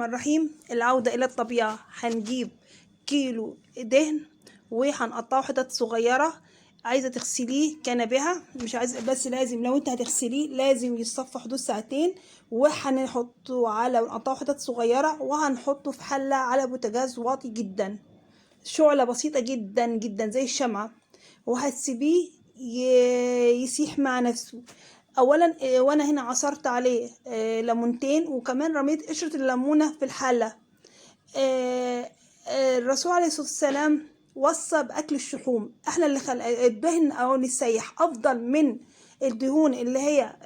الرحمن الرحيم. العودة إلى الطبيعة. هنجيب كيلو دهن وهنقطعه حتت صغيرة. عايزة تغسليه كان بها، مش عايزة بس لازم لو انت هتغسليه لازم يتصفى حدود ساعتين. وهنحطه ونقطعه حتت صغيرة وهنحطه في حلة على بوتاجاز واطي جدا، شعلة بسيطة جدا جدا زي الشمعة، وهتسيبيه يسيح مع نفسه. اولا وانا هنا عصرت عليه ليمونتين، وكمان رميت قشرة الليمونة في الحلة. الرسول عليه الصلاة والسلام وصى بأكل الشحوم. احنا اللي الدهن او السيح افضل من الدهون اللي هي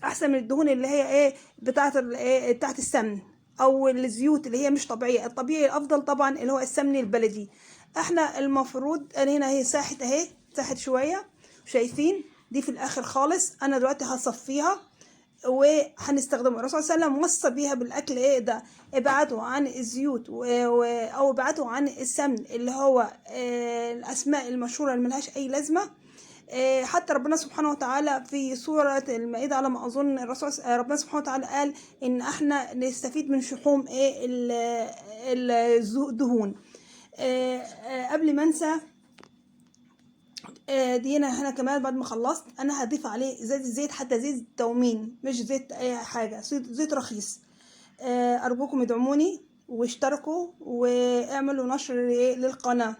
احسن من الدهون اللي هي بتاعت السمن او الزيوت اللي هي مش طبيعية. الطبيعي الافضل طبعا اللي هو السمن البلدي. احنا المفروض انا هنا هي ساحت اهي، ساحت شوية، شايفين دي في الاخر خالص. انا دلوقتي هصفيها وهنستخدمها. الرسول صلى الله عليه وسلم وصى بيها بالاكل ده ابعدوا عن الزيوت او ابعدوا عن السمن اللي هو الاسماء المشهوره اللي ملهاش اي لازمه. حتى ربنا سبحانه وتعالى في سورة المائدة على ما أظن الرسول ربنا سبحانه وتعالى قال إن احنا نستفيد من شحوم الدهون. قبل ما انسى، دي هنا كمان بعد ما خلصت انا هضيف عليه زيت حتى زيت تومين، مش زيت اي حاجه، زيت رخيص. ارجوكم ادعموني واشتركوا واعملوا نشر للقناه،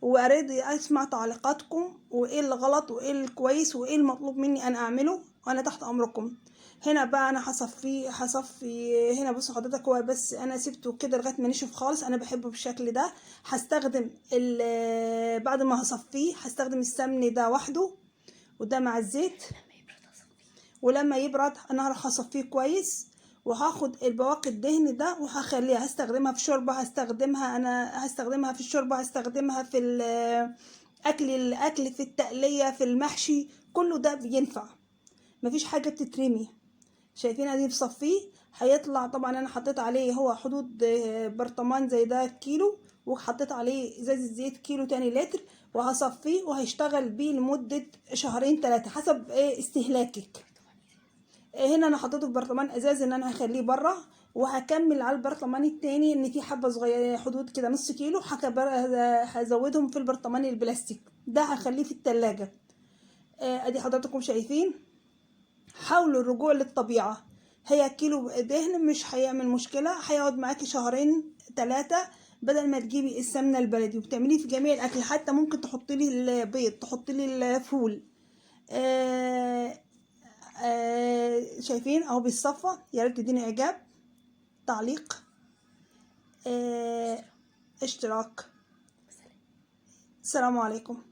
واريد اسمع تعليقاتكم وايه اللي غلط وايه الكويس وايه المطلوب مني انا اعمله، وانا تحت امركم. هنا بقى انا هصفي هنا. بصوا حضرتك، هو بس انا سبته كده لغايه ما نشف خالص، انا بحبه بالشكل ده. هستخدم بعد ما هصفيه هستخدم السمن ده وحده وده مع الزيت، ولما يبرد انا هروح اصفيه كويس وهاخد البواقي الدهن ده وهخليها هستخدمها في شوربه، هستخدمها في الشوربه، هستخدمها في الاكل في التقليه في المحشي، كله ده بينفع، مفيش حاجه بتترمي. شايفين ادي بصفيه هيطلع. طبعا انا حطيت عليه هو حدود برطمان زي ده كيلو، وحطيت عليه ازازه زيت كيلو تاني لتر، وهصفيه وهيشتغل بيه لمده شهرين 3 حسب استهلاكك. هنا انا حطيته في برطمان ازاز ان انا هخليه بره، وهكمل على البرطمان التاني ان في حبه صغيره حدود كده نص كيلو هزودهم في البرطمان البلاستيك ده، هخليه في التلاجة. ادي حضراتكم شايفين. حاولوا الرجوع للطبيعه. هي كيلو دهن مش هيعمل مشكله، هيقعد معاكي شهرين 3 بدل ما تجيبي السمنه البلدي وبتعمليه في جميع الاكل. حتى ممكن تحطي لي البيض، تحطي لي الفول. شايفين اهو بيتصفى. يا ريت تديني اعجاب، تعليق، اشتراك. السلام عليكم.